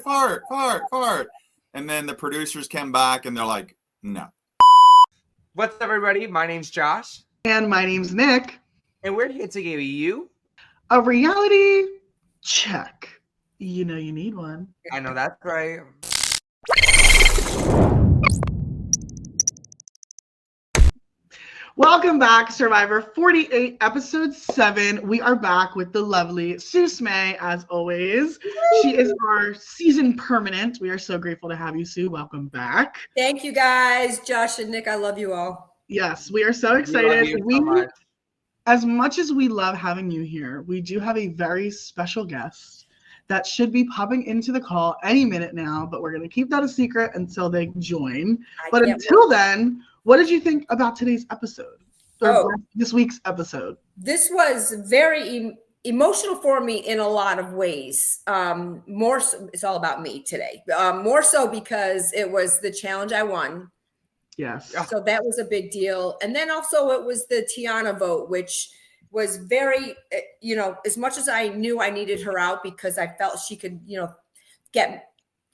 fart, fart, fart. And then the producers came back and they're like, no. What's up, everybody? My name's Josh. And my name's Nick. And we're here to give you a reality check. You know you need one. I know that's right. Welcome back, Survivor 48, episode 7. We are back with the lovely Smey, as always. She is our season permanent. We are so grateful to have you, Sue. Welcome back. Thank you, guys. Josh and Nick, I love you all. Yes, we are so excited. As much as we love having you here, we do have a very special guest that should be popping into the call any minute now, but we're going to keep that a secret until they join. But until then, what did you think about today's episode? This week's episode? This was very emotional for me in a lot of ways. More so, it's all about me today. More so because it was the challenge I won. Yes. So that was a big deal. And then also it was the Tiana vote, which was very, as much as I knew I needed her out because I felt she could,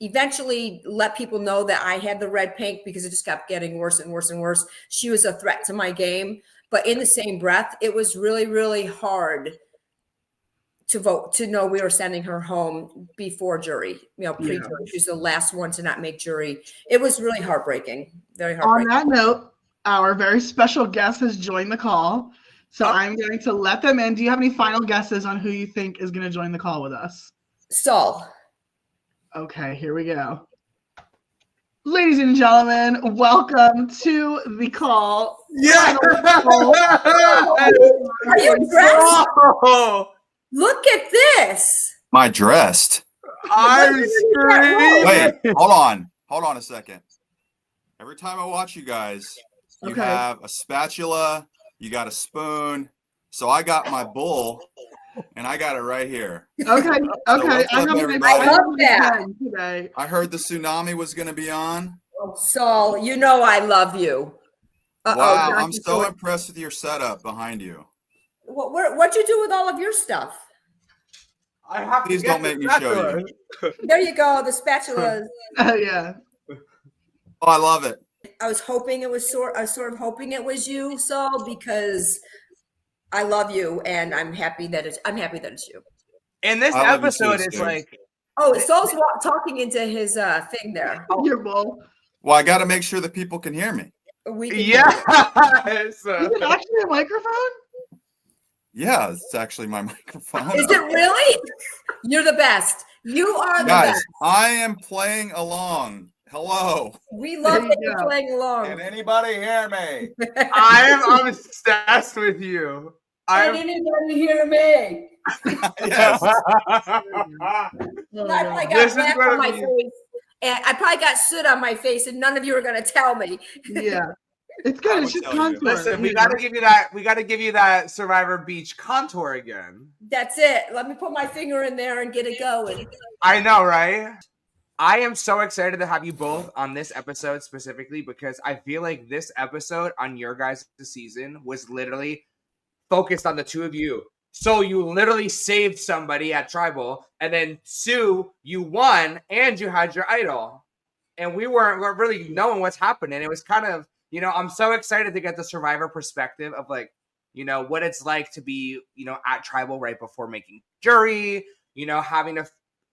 eventually let people know that I had the red pink because it just kept getting worse and worse and worse. She was a threat to my game. But in the same breath, it was really, really hard to vote, to know we were sending her home before jury, pre-jury. Yeah. She's the last one to not make jury. It was really heartbreaking, very heartbreaking. On that note, our very special guest has joined the call. So I'm going to let them in. Do you have any final guesses on who you think is going to join the call with us? Saul. Okay, here we go. Ladies and gentlemen, welcome to the call. Yeah. Are you dressed? Oh. Look at this. My dressed. I'm screaming. Wait, hold on a second. Every time I watch you guys, you have a spatula, you got a spoon. So I got my bowl and I got it right here. Okay. I love that. Today. I heard the tsunami was going to be on. Oh, Saul, you know I love you. Wow, I'm so impressed with your setup behind you. What'd you do with all of your stuff? Please don't make me show you. There you go, the spatulas. Yeah. Oh, I love it. I was hoping it was I was sort of hoping it was you, Saul, because I love you and I'm happy that it's you. In this episode, it's like, Saul's talking into his thing there. Your bowl. Well, I got to make sure that people can hear me. Yes. Is it actually a microphone? Yeah, it's actually my microphone. Is it really? You're the best. You are the best. I am playing along. Hello. We love that you're playing along. Can anybody hear me? I am obsessed with you. Can anybody hear me? Yes. I probably got black on my face. And I probably got soot on my face, and none of you are going to tell me. Yeah. It's good. It's just contour. Listen, we got to give you that. We got to give you that Survivor Beach contour again. That's it. Let me put my finger in there and get it going. I know, right? I am so excited to have you both on this episode specifically because I feel like this episode on your guys' season was literally focused on the two of you. So you literally saved somebody at Tribal, and then Sue, you won, and you had your idol, and we weren't really knowing what's happening. It was kind of. I'm so excited to get the Survivor perspective of what it's like to be, at Tribal right before making jury, having to,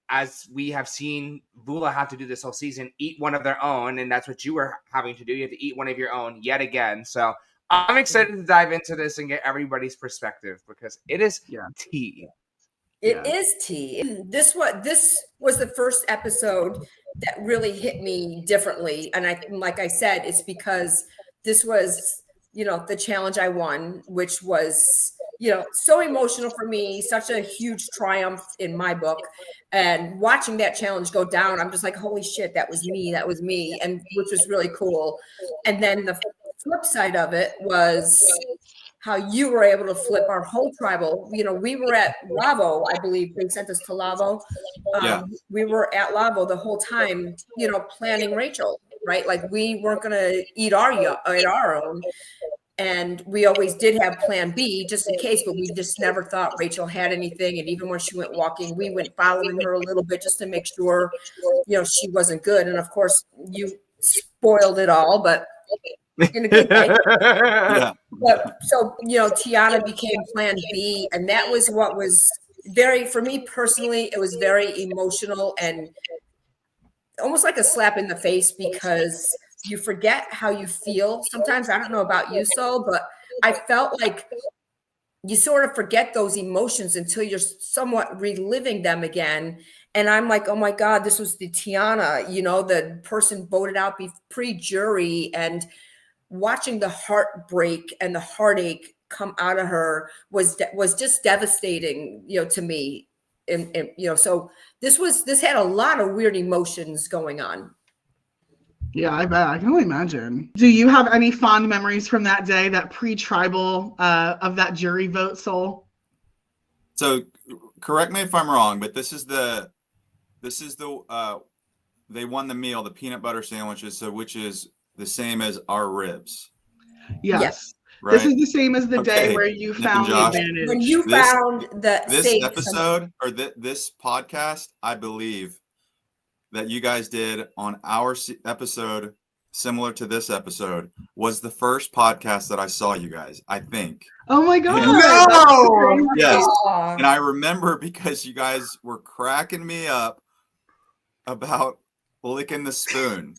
as we have seen Vula have to do this whole season, eat one of their own. And that's what you were having to do. You had to eat one of your own yet again. So I'm excited to dive into this and get everybody's perspective because it is tea. It is tea. This was the first episode that really hit me differently. And like I said, it's because this was, the challenge I won, which was, so emotional for me, such a huge triumph in my book. And watching that challenge go down, I'm just like, holy shit, that was me. And which was really cool. And then the flip side of it was how you were able to flip our whole Tribal. We were at Lavo, I believe they sent us to Lavo. We were at Lavo the whole time, planning Rachel, right? Like we weren't going to eat our own. And we always did have plan B just in case, but we just never thought Rachel had anything. And even when she went walking, we went following her a little bit just to make sure, she wasn't good. And of course, you spoiled it all, but in a good way. Yeah. But so, Tiana became plan B. And that was what was for me personally, it was very emotional and almost like a slap in the face because you forget how you feel. Sometimes, I don't know about you, Sol, but I felt like you sort of forget those emotions until you're somewhat reliving them again. And I'm like, oh my God, this was the Tiana, the person voted out pre-jury, and watching the heartbreak and the heartache come out of her was just devastating, to me. And so this had a lot of weird emotions going on. Yeah, I bet. I can only imagine. Do you have any fond memories from that day, that pre-tribal of that jury vote, Sol? So correct me if I'm wrong, but this is the they won the meal, the peanut butter sandwiches, so which is the same as our ribs. Yes. Right? This is the same as the day where you Nip found and the Josh, advantage. When you found this episode or this podcast, I believe that you guys did on our episode similar to this episode was the first podcast that I saw you guys, I think. Oh my God. No! Yes. And I remember because you guys were cracking me up about licking the spoon.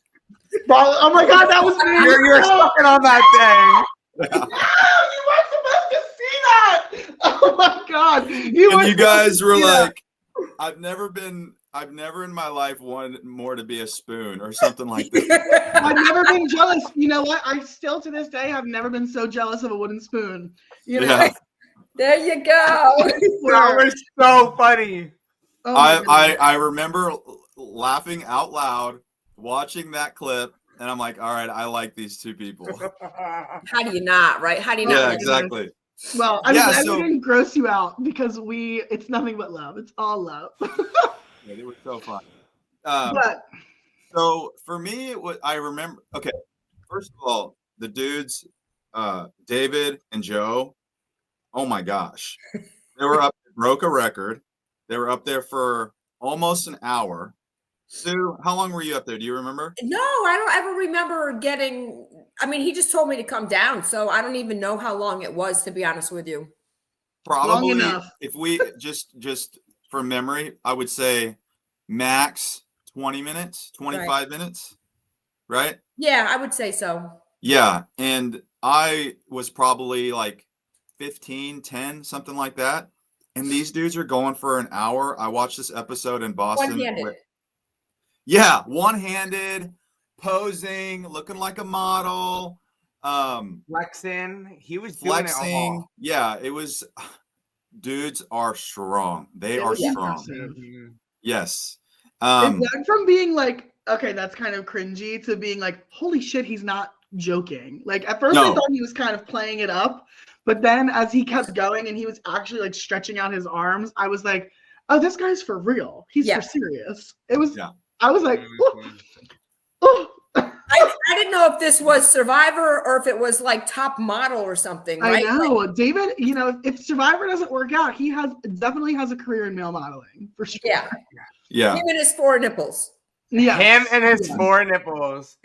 Oh my God, that was me. You're sucking on that thing. No, you weren't supposed to see that. Oh my God. You guys were like, I've never in my life wanted more to be a spoon or something like that. I've never been jealous. You know what? I still to this day have never been so jealous of a wooden spoon. Yeah. There you go. That was so funny. Oh I remember laughing out loud watching that clip, and I'm like, all right, I like these two people. How do you not, right? How do you not? Yeah, exactly. Well, I'm glad we didn't gross you out because it's nothing but love. It's all love. Yeah, it was so fun. But so for me, I remember. Okay, first of all, the dudes, David and Joe. Oh my gosh, they were up, broke a record. They were up there for almost an hour. Sue, how long were you up there? Do you remember? No, I don't ever remember getting. I mean, he just told me to come down, so I don't even know how long it was, to be honest with you. Probably, long enough. If we just from memory, I would say max 20 minutes, 25 minutes, right? Yeah, I would say so. Yeah, and I was probably like 15, 10, something like that. And these dudes are going for an hour. I watched this episode in Boston. One-handed. Yeah, one-handed, posing, looking like a model. Flexing. He was flexing. Doing it all. Yeah, it was. Dudes are strong. They are strong. Mm-hmm. Yes. It went from being like, okay, that's kind of cringy, to being like, holy shit, he's not joking. Like at first I thought he was kind of playing it up, but then as he kept going and he was actually like stretching out his arms, I was like, oh, this guy's for real. He's for serious. It was. Yeah. I was like, oh. I didn't know if this was Survivor or if it was like Top Model or something. Right? I know, like, David. You know, if Survivor doesn't work out, he definitely has a career in male modeling for sure. Yeah. Yeah. Him and his 4 nipples. Yeah. Him and his 4 nipples.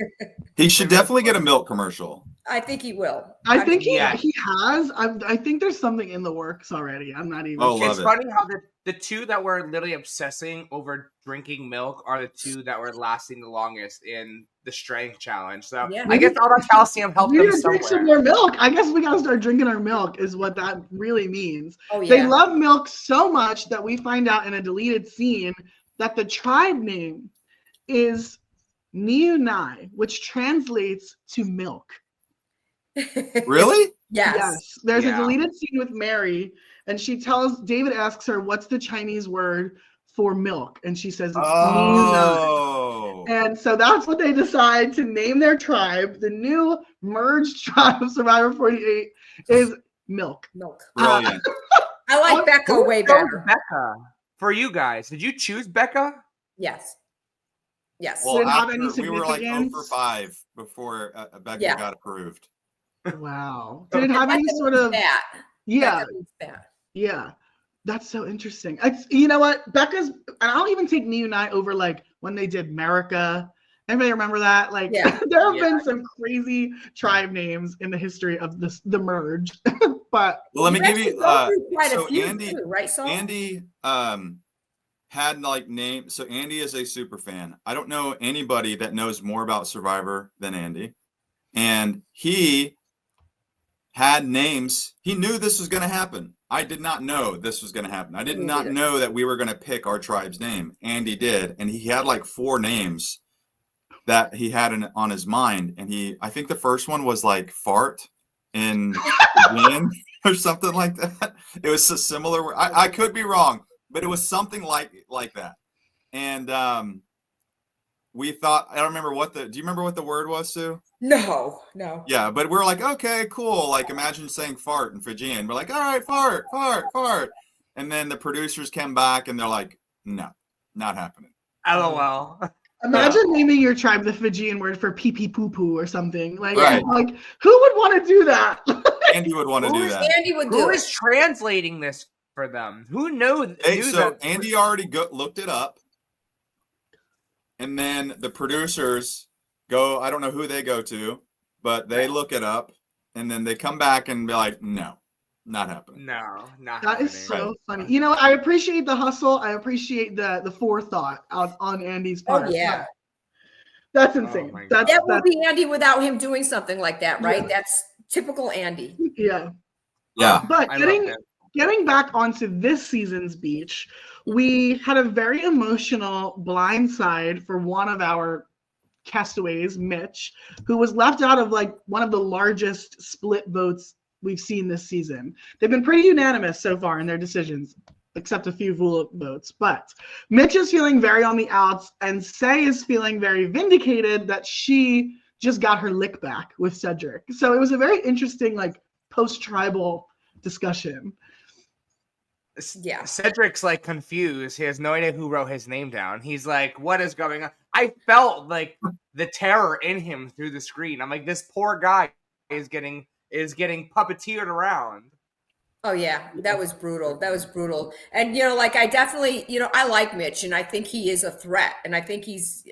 He should definitely get a milk commercial. I think he will. I think he has. I think there's something in the works already. I'm not even. It's funny how the two that were literally obsessing over drinking milk are the two that were lasting the longest in the strength challenge. So I guess all that calcium helped them somewhere. Drink some more milk. I guess we gotta start drinking our milk is what that really means. Oh, yeah. They love milk so much that we find out in a deleted scene that the tribe name is Niunai, which translates to milk. Really? Yes. There's a deleted scene with Mary, and David asks her, what's the Chinese word for milk? And she says, it's Niunai. And so that's what they decide to name their tribe. The new merged tribe of Survivor 48 is milk. Brilliant. I like Becca way better. Becca. For you guys, did you choose Becca? Yes. Well, we were like 0 for 5 before Becca got approved. Wow. Did it have any Becca sort means of bat. yeah, Becca means bat. yeah. That's so interesting. You know what? Becca's, and I'll even take me and I over like when they did America. Anybody remember that? Like Yeah. there have been some crazy tribe names in the history of the merge. But Well, let me give you quite a so few Andy too, right? So Andy had like name, so Andy is a super fan. I don't know anybody that knows more about Survivor than Andy. And he had names. He knew this was going to happen. I did not know this was going to happen. I did not know that we were going to pick our tribe's name. Andy did, and he had like 4 names that he had on his mind. And I think the first one was like fart in Fijian or something like that. It was a similar. I could be wrong, but it was something like that. And we thought, I don't remember do you remember what the word was, Sue? no. Yeah, but we're like, okay, cool. Like, imagine saying fart in Fijian. We're like, all right, fart, fart, fart. And then the producers came back and they're like, no, not happening. LOL. imagine naming your tribe the Fijian word for pee pee poo poo or something. Like, Right. like who would want to do that? Andy would want to do that. Andy would do Who it. is translating this for them? Who knew So that? Andy already looked it up. And then the producers go, I don't know who they go to, but they look it up. And then they come back and be like, no, not happening. No, not That is happening. so funny. You know, I appreciate the hustle. I appreciate the forethought on Andy's part. Oh yeah. That's insane. my God. That would be Andy without him doing something like that, right? Yeah. That's typical Andy. Yeah. Yeah. But I getting back onto this season's beach, we had a very emotional blind side for one of our castaways, Mitch, who was left out of like one of the largest split votes we've seen this season. They've been pretty unanimous so far in their decisions, except a few votes. But Mitch is feeling very on the outs, and Say is feeling very vindicated that she just got her lick back with Cedric. So it was a very interesting, like, post-tribal discussion. Yeah. Cedric's like confused. He has no idea who wrote his name down. He's like, what is going on? I felt like the terror in him through the screen. I'm like, this poor guy is getting puppeteered around. Oh yeah, that was brutal. That was brutal. And like I definitely, I like Mitch, and I think he is a threat. And I think he's.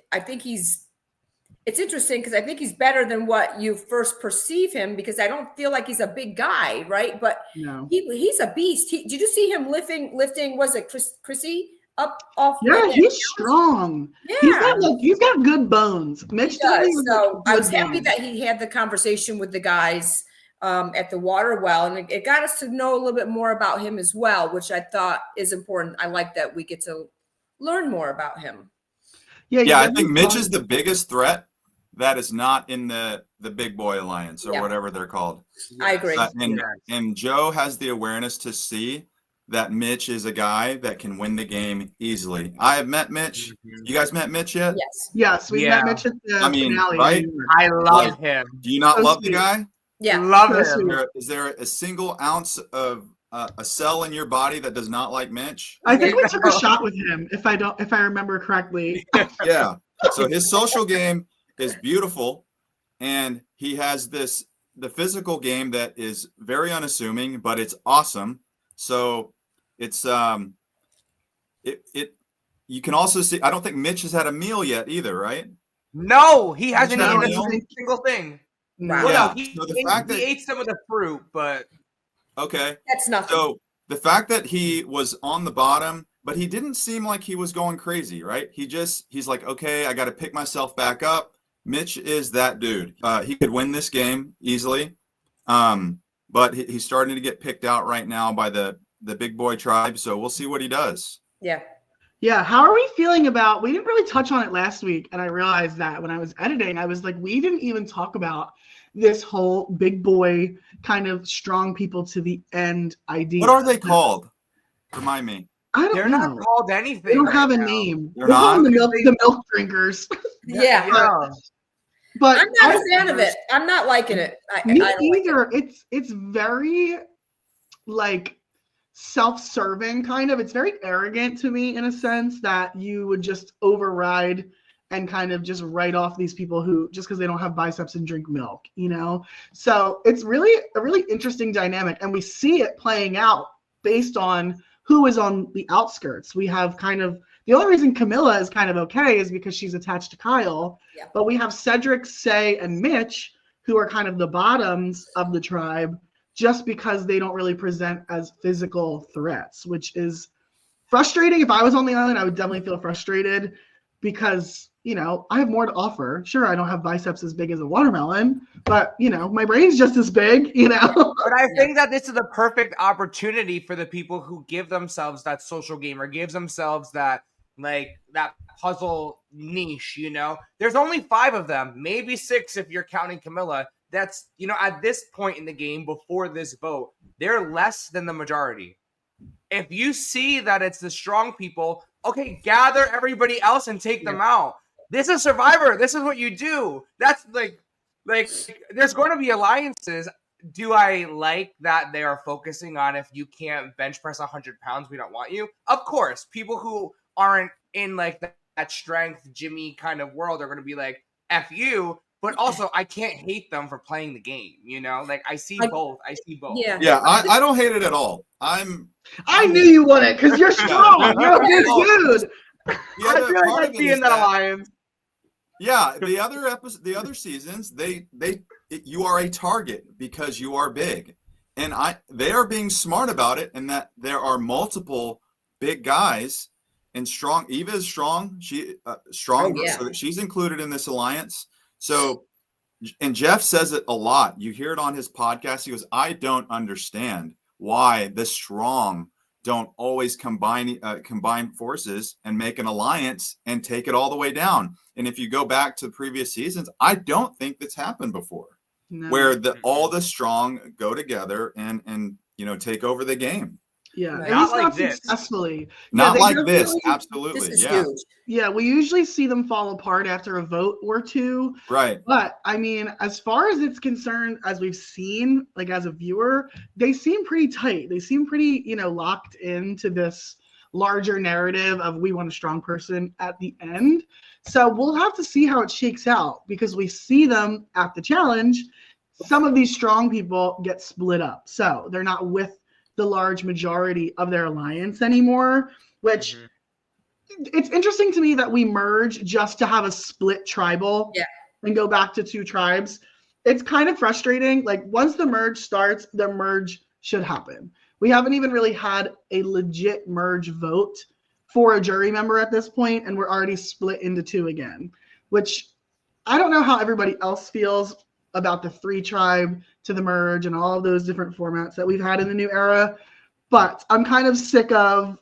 It's interesting because I think he's better than what you first perceive him, because I don't feel like he's a big guy, right? But No. he's a beast. Did you see him lifting? Was it Chrissy up off? Yeah, he's strong. Yeah, he's got good bones. Mitch does. So I was happy that he had the conversation with the guys at the water well, and it got us to know a little bit more about him as well, which I thought is important. I like that we get to learn more about him. Yeah, I think Mitch is the biggest threat that is not in the Big Boy Alliance or whatever they're called. I agree. And Joe has the awareness to see that Mitch is a guy that can win the game easily. I have met Mitch. You guys met Mitch yet? Yes, we met Mitch at the finale. Right? I love him. Do you not love the guy? Yeah, love him. Is there a single ounce of a cell in your body that does not like Mitch? I think we took a shot with him, if I remember correctly. Yeah. So his social game is beautiful, and he has the physical game that is very unassuming, but it's awesome. So it's you can also see, I don't think Mitch has had a meal yet either, right? No, he hasn't eaten meal? a single thing. Wow. Well, Yeah. no, he, So the fact that he ate some of the fruit, but okay. that's nothing. So the fact that he was on the bottom, but he didn't seem like he was going crazy, right? He's like, okay, I got to pick myself back up. Mitch is that dude. He could win this game easily, but he's starting to get picked out right now by the big boy tribe. So we'll see what he does. Yeah. Yeah, how are we feeling about, we didn't really touch on it last week, and I realized that when I was editing, I was like, we didn't even talk about this whole big boy kind of strong people to the end idea. What are they called? Remind me. I don't they're know. not called anything. They don't right have a now. name. They're We'll call them not? the milk drinkers. Yeah. But I'm not a fan of it. I'm not liking it. Me I don't like either. It's very like self-serving kind of. It's very arrogant to me in a sense that you would just override and kind of just write off these people who just because they don't have biceps and drink milk, you know? So it's really a really interesting dynamic. And we see it playing out based on who is on the outskirts. We have kind of the only reason Camilla is kind of okay is because she's attached to Kyle. Yeah. But we have Cedric, Say, and Mitch, who are kind of the bottoms of the tribe, just because they don't really present as physical threats, which is frustrating. If I was on the island, I would definitely feel frustrated because, you know, I have more to offer. Sure, I don't have biceps as big as a watermelon, but, you know, my brain's just as big, you know? But I think that this is the perfect opportunity for the people who give themselves that social gamer, gives themselves that, like, that puzzle niche, you know? There's only 5 of them, maybe 6 if you're counting Camilla. That's, you know, at this point in the game, before this vote, they're less than the majority. If you see that it's the strong people, okay, gather everybody else and take them out. This is Survivor. This is what you do. That's like there's going to be alliances. Do I like that they are focusing on if you can't bench press 100 pounds, we don't want you? Of course, people who aren't in like that strength Jimmy kind of world are going to be like, F you. But also, I can't hate them for playing the game, you know? Like, I see both. Yeah. Yeah, I don't hate it at all. I knew you wouldn't because you're strong. You're a big dude. I feel like I'd be in that alliance. Yeah, the other seasons, you are a target because you are big, and they are being smart about it, and that there are multiple big guys and strong. Eva is strong. She strong, so that she's included in this alliance. So, and Jeff says it a lot. You hear it on his podcast. He goes, "I don't understand why the strong don't always combine forces and make an alliance and take it all the way down." And if you go back to previous seasons, I don't think that's happened before, where all the strong go together and you know, take over the game. Yeah, Right. at least Not like not this. successfully. Not they like don't this, really- absolutely. This is Yeah, huge. Yeah, we usually see them fall apart after a vote or two. right. But I mean, as far as it's concerned, as we've seen, like as a viewer, they seem pretty tight. They seem pretty, you know, locked into this larger narrative of we want a strong person at the end. So we'll have to see how it shakes out because we see them at the challenge. Some of these strong people get split up. So they're not with the large majority of their alliance anymore, which it's interesting to me that we merge just to have a split tribal and go back to 2 tribes. It's kind of frustrating. Like once the merge starts, the merge should happen. We haven't even really had a legit merge vote for a jury member at this point, and we're already split into 2 again, which I don't know how everybody else feels about the 3 tribe to the merge and all of those different formats that we've had in the new era. But I'm kind of sick of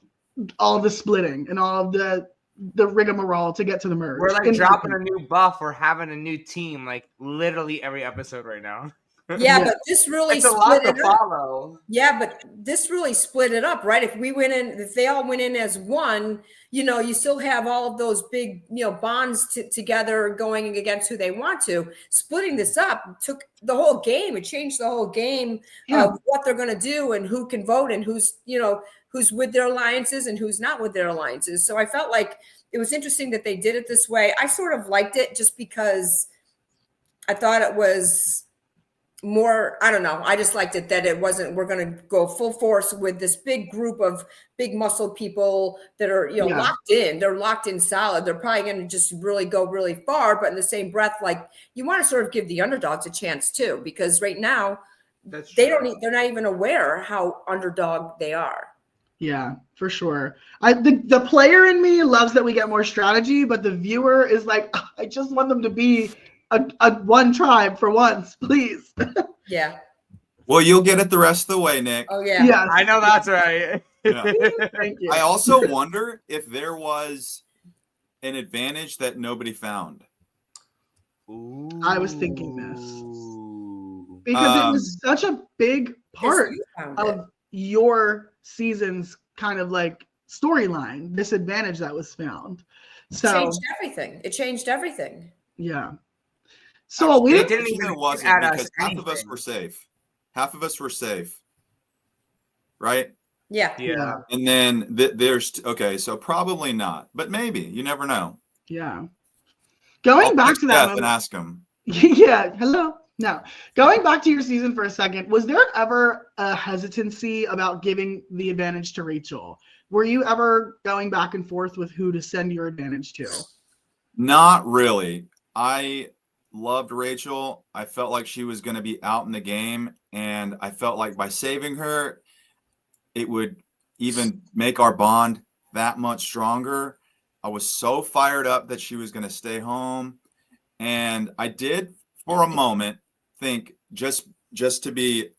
all the splitting and all of the rigmarole to get to the merge. We're like dropping a new buff or having a new team like literally every episode right now. Yeah, but this really It's a lot split to it up. follow. Yeah, but this really split it up, right? If they all went in as one, you know, you still have all of those big, you know, bonds together going against who they want to. Splitting this up took the whole game. It changed the whole game of what they're going to do and who can vote and who's, you know, who's with their alliances and who's not with their alliances. So I felt like it was interesting that they did it this way. I sort of liked it just because I thought it was more, I don't know. I just liked it that it wasn't, we're going to go full force with this big group of big muscle people that are, you know, locked in. They're locked in solid. They're probably going to just really go really far. But in the same breath, like you want to sort of give the underdogs a chance too, because right now they're not even aware how underdog they are. Yeah, for sure. The player in me loves that we get more strategy, but the viewer is like, I just want them to be a one tribe for once, please. Yeah. Well, you'll get it the rest of the way, Nick. Oh yeah. Yes. I know that's right. Yeah. Thank you. I also wonder if there was an advantage that nobody found. I was thinking this because it was such a big part of your season's kind of like storyline, this advantage that was found. So it changed everything. Yeah. So we didn't even wasn't because half of us were safe. Half of us were safe. Right? Yeah. And then there's okay, so probably not, but maybe, you never know. Yeah. Going back to that Jeff moment, and ask him. yeah, hello. No, going back to your season for a second, was there ever a hesitancy about giving the advantage to Rachel? Were you ever going back and forth with who to send your advantage to? Not really. I loved Rachel. I felt like she was going to be out in the game, and I felt like by saving her, it would even make our bond that much stronger. I was so fired up that she was going to stay home, and I did for a moment think, just to be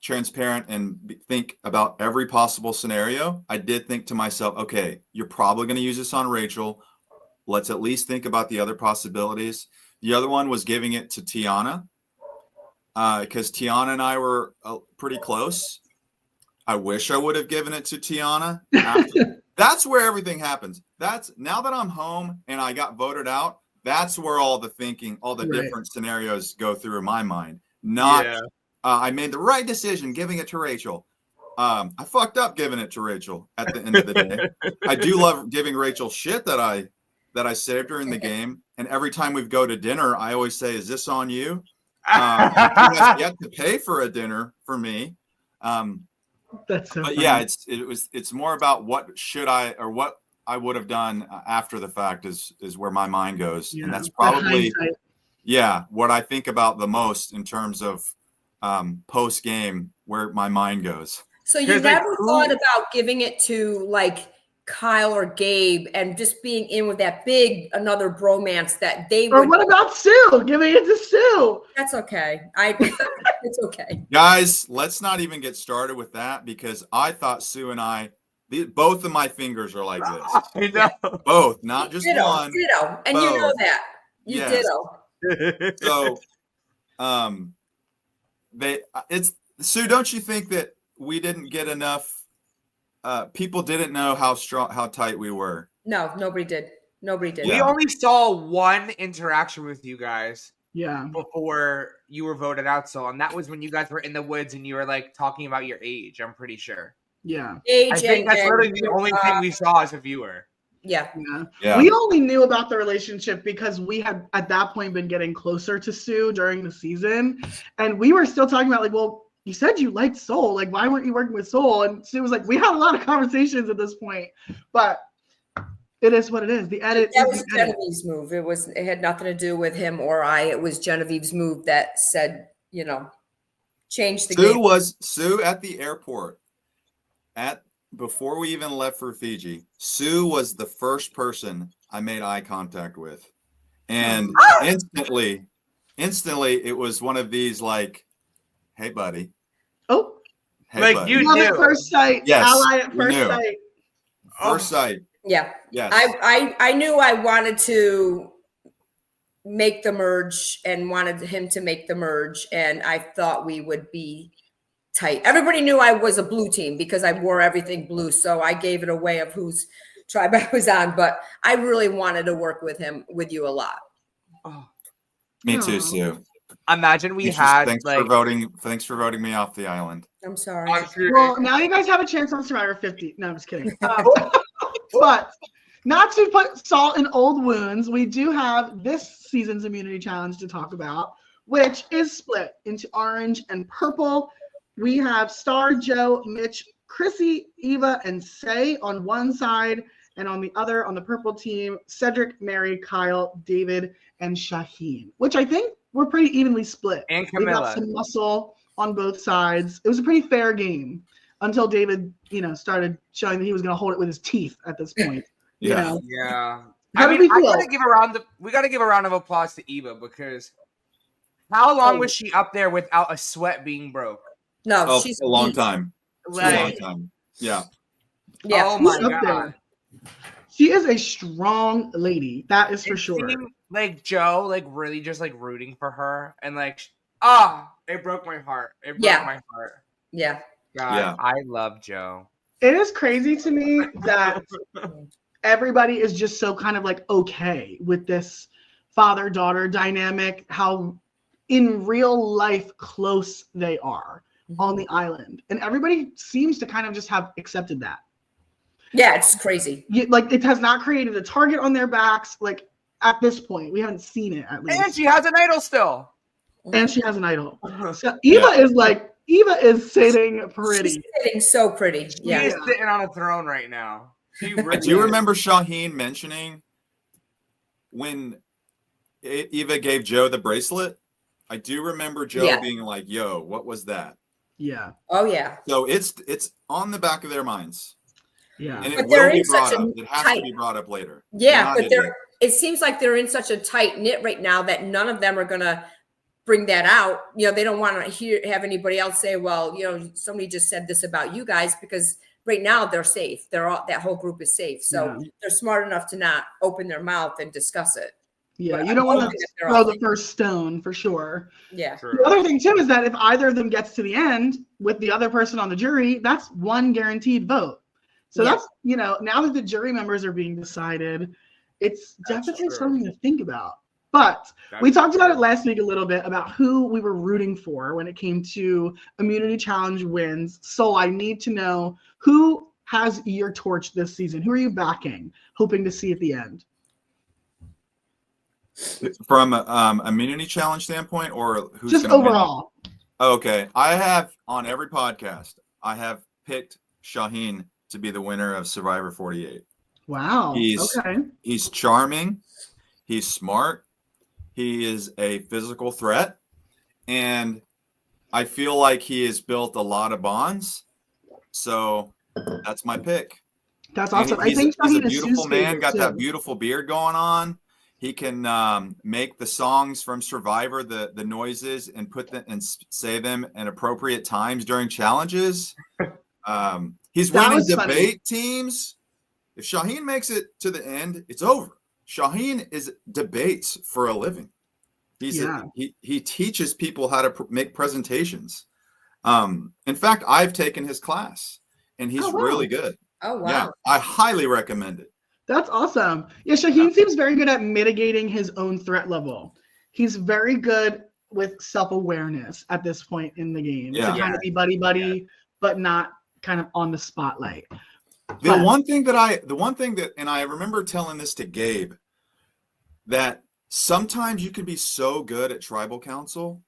transparent and think about every possible scenario, I did think to myself, okay, you're probably going to use this on Rachel. Let's at least think about the other possibilities. The other one was giving it to Tiana, because Tiana and I were pretty close. I wish I would have given it to Tiana. That's where everything happens. That's now that I'm home and I got voted out, that's where all the thinking, all the different scenarios go through in my mind. Not, I made the right decision giving it to Rachel. I fucked up giving it to Rachel at the end of the day. I do love giving Rachel shit that I saved her in the game. And every time we go to dinner, I always say, "Is this on you?" She has yet to pay for a dinner for me. That's so but funny. yeah, it's more about what I would have done after the fact is where my mind goes. And that's probably what I think about the most in terms of post game, where my mind goes. So you never thought about giving it to like Kyle or Gabe and just being in with that another bromance that they would. Or what about Sue? Giving it to Sue. That's okay. It's okay. Guys, let's not even get started with that, because I thought Sue and I, both of my fingers are like this. I know. Both, not just one. Ditto. And both. You know that. You ditto. So Sue, don't you think that we didn't get enough people didn't know how tight we were? No, nobody did. We only saw one interaction with you guys before you were voted out, and that was when you guys were in the woods and you were like talking about your age, I'm pretty sure. I think that's literally the only thing we saw as a viewer. Yeah. We only knew about the relationship because we had at that point been getting closer to Sue during the season, and we were still talking about like, well, you said you liked Soul, like why weren't you working with Soul? And Sue was like, we had a lot of conversations at this point, but it is what it is. The edit. That was Genevieve's move. It had nothing to do with him or I. It was Genevieve's move that said, change the game. Sue at the airport before we even left for Fiji. Sue was the first person I made eye contact with, and instantly it was one of these like, "Hey, buddy." Oh, hey, like buddy. you love knew. at first sight. Yes, ally at first sight. First sight. Yeah. Yes. I knew I wanted to make the merge and wanted him to make the merge, and I thought we would be tight. Everybody knew I was a blue team because I wore everything blue, so I gave it away of whose tribe I was on, but I really wanted to work with you a lot. Oh. Me too, Sue. Imagine thanks for voting me off the island. I'm sorry. Well, now you guys have a chance on Survivor 50. No, I'm just kidding. But not to put salt in old wounds, we do have this season's immunity challenge to talk about, which is split into orange and purple. We have Star, Joe, Mitch, Chrissy, Eva, and Say on one side, and on the other, on the purple team, Cedric, Mary, Kyle, David, and Shaheen, which I think were pretty evenly split. And Camilla. We got some muscle on both sides. It was a pretty fair game until David, started showing that he was going to hold it with his teeth at this point. Yeah. How did we feel? We got to give a round of applause to Eva, because how long was she up there without a sweat being broke? No, she's a long time. Like, a long time. Yeah. Oh my God. She is a strong lady. That is for sure. Like Joe, like really just like rooting for her, and like, it broke my heart. It broke my heart. Yeah. God, I love Joe. It is crazy to me that everybody is just so kind of like okay with this father-daughter dynamic, how in real life close they are on the island. And everybody seems to kind of just have accepted that. Yeah, it's crazy. Like it has not created a target on their backs. Like at this point. We haven't seen it at least. And she has an idol still. And she has an idol. So Eva is sitting pretty. She's sitting so pretty. She Yeah. is sitting on a throne right now. She really I do is. remember Shaheen mentioning when Eva gave Joe the bracelet. I do remember Joe being like, "Yo, what was that?" Yeah. Oh yeah. So it's on the back of their minds. Yeah. And But it they're will be in such brought a up. It has tight- to be brought up later. Yeah, They're but not idiots. it seems like they're in such a tight knit right now that none of them are gonna bring that out. You know, they don't want to have anybody else say, well, you know, somebody just said this about you guys, because right now they're safe. That whole group is safe. So they're smart enough to not open their mouth and discuss it. Yeah, But you I'm don't want hoping to that they're throw all the thinking- first stone for sure. Yeah. True. The other thing too is that if either of them gets to the end with the other person on the jury, that's one guaranteed vote. So that's, you know, now that the jury members are being decided, it's definitely true. something to think about. But we talked about it last week a little bit about who we were rooting for when it came to Immunity Challenge wins. So I need to know, who has your torch this season? Who are you backing, hoping to see at the end? From immunity challenge standpoint, or who's Just gonna win? overall. Okay, I have on every podcast, I have picked Shaheen to be the winner of Survivor 48. Wow. Okay. He's charming. He's smart. He is a physical threat. And I feel like he has built a lot of bonds. So that's my pick. That's awesome. I think he's a beautiful man, got too. that beautiful beard going on. He can make the songs from Survivor, the noises, and put them and say them at appropriate times during challenges. He's winning debate teams. If Shaheen makes it to the end, it's over. Shaheen debates for a living. He teaches people how to make presentations. In fact, I've taken his class, and he's really good. Oh wow! Yeah, I highly recommend it. That's awesome. Yeah, Shaheen seems very good at mitigating his own threat level. He's very good with self-awareness at this point in the game to kind of be buddy, but not kind of on the spotlight. The one thing that, and I remember telling this to Gabe, that sometimes you can be so good at tribal council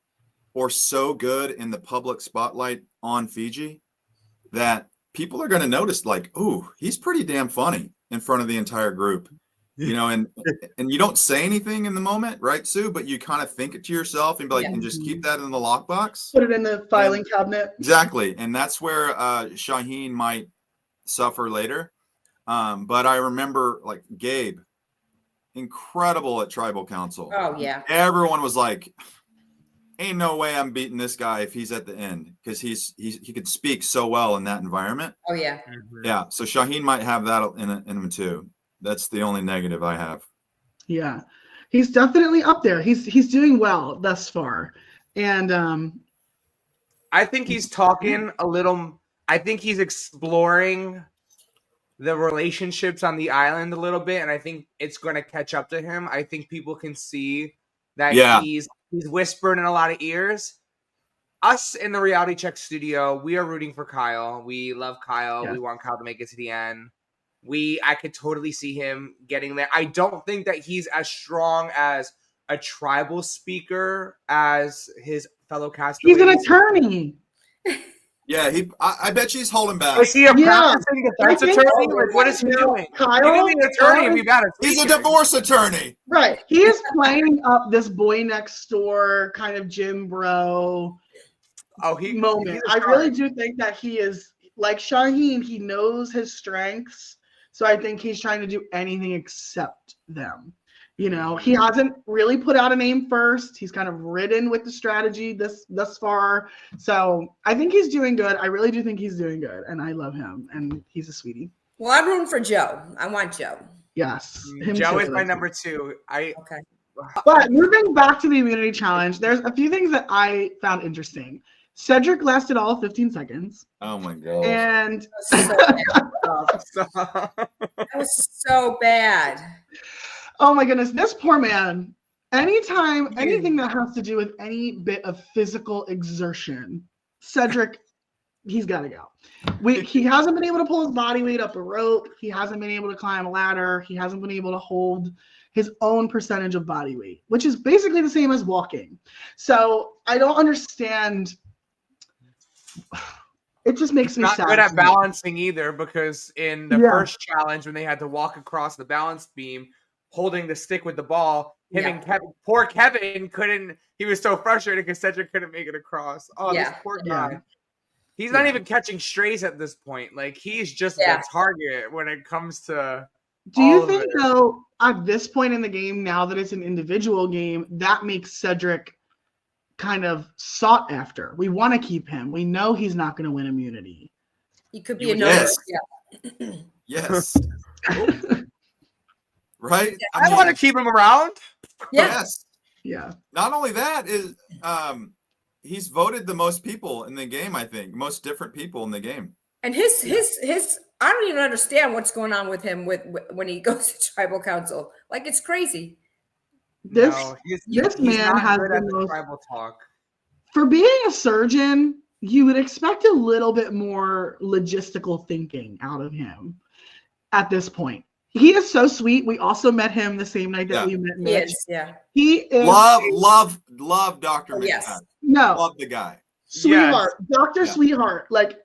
or so good in the public spotlight on Fiji that people are going to notice, like, oh, he's pretty damn funny in front of the entire group, you know, and you don't say anything in the moment, right, Sue? But you kind of think it to yourself and be like, and just keep that in the lockbox. Put it in the filing cabinet. Exactly. And that's where Shaheen might suffer later. But I remember, like, Gabe, incredible at tribal council. Oh yeah. Everyone was like, ain't no way I'm beating this guy if he's at the end, because he could speak so well in that environment. Oh yeah. Yeah. So Shaheen might have that in him too. That's the only negative I have. Yeah, he's definitely up there. He's doing well thus far, and I think he's talking a little. I think he's exploring the relationships on the island a little bit, and I think it's going to catch up to him. I think people can see that he's whispering in a lot of ears. Us in the Reality Check studio, we are rooting for Kyle. We love Kyle. Yeah. We want Kyle to make it to the end. I could totally see him getting there. I don't think that he's as strong as a tribal speaker as his fellow castaways. he's an attorney. Yeah, I bet she's holding back. Is he a practicing defense attorney? Like, what is he doing? Kyle, He can be an attorney and be bad at He's a speaking. divorce attorney. Right. He is playing up this boy next door kind of Jim Bro moment. I really do think that he is like Shaheen. He knows his strengths. So I think he's trying to do anything except them. You know, he hasn't really put out a name first. He's kind of ridden with the strategy thus far. So I think he's doing good. I really do think he's doing good. And I love him. And he's a sweetie. Well, I'm rooting for Joe. I want Joe. Yes. Joe is my number 2. Okay. But moving back to the immunity challenge, there's a few things that I found interesting. Cedric lasted all 15 seconds. Oh my god. And That was so bad. oh my goodness, this poor man. Anytime, anything that has to do with any bit of physical exertion, Cedric, he's got to go. He hasn't been able to pull his body weight up a rope. He hasn't been able to climb a ladder. He hasn't been able to hold his own percentage of body weight, which is basically the same as walking. So I don't understand. It just makes me sad. Not good at balancing either, because in the first challenge, when they had to walk across the balance beam holding the stick with the ball, and poor Kevin couldn't. He was so frustrated because Cedric couldn't make it across. Oh, this poor guy. He's not even catching strays at this point. Like, he's just the target when it comes to. Do you think, though, at this point in the game, now that it's an individual game, that makes Cedric kind of sought after? We want to keep him. We know he's not going to win immunity. He could be a no. Yes. Right? I want to keep him around. Yes. Yeah. Not only that, is he's voted the most people in the game, I think. Most different people in the game. And his I don't even understand what's going on with him when he goes to tribal council. Like, it's crazy. This man has the most tribal talk. For being a surgeon, you would expect a little bit more logistical thinking out of him at this point. He is so sweet. We also met him the same night that we met Mitch. He is love Dr. Mitch. Yes. No. Love the guy. Sweetheart. Yes. Dr. Sweetheart. Like,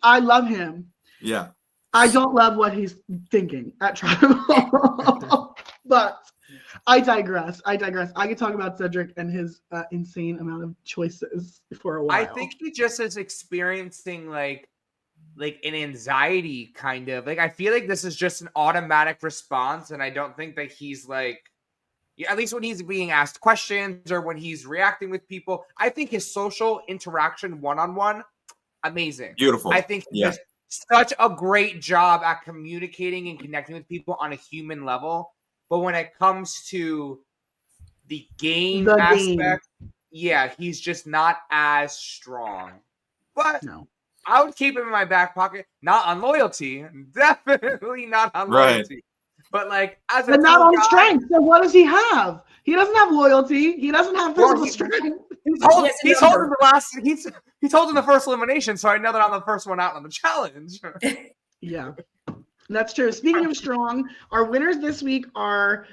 I love him. Yeah. I don't love what he's thinking at tribal. But I digress. I could talk about Cedric and his insane amount of choices for a while. I think he just is experiencing like an anxiety kind of. Like, I feel like this is just an automatic response, and I don't think that he's like, at least when he's being asked questions or when he's reacting with people, I think his social interaction one-on-one, amazing. Beautiful. I think he does such a great job at communicating and connecting with people on a human level. But when it comes to the game aspect, he's just not as strong. But I would keep him in my back pocket. Not on loyalty. Definitely not on loyalty. But like, but not on strength. So what does he have? He doesn't have loyalty. He doesn't have physical strength. He's holding the last. He's holding the first elimination. So I know that I'm the first one out on the challenge. Yeah, that's true. Speaking of strong, our winners this week are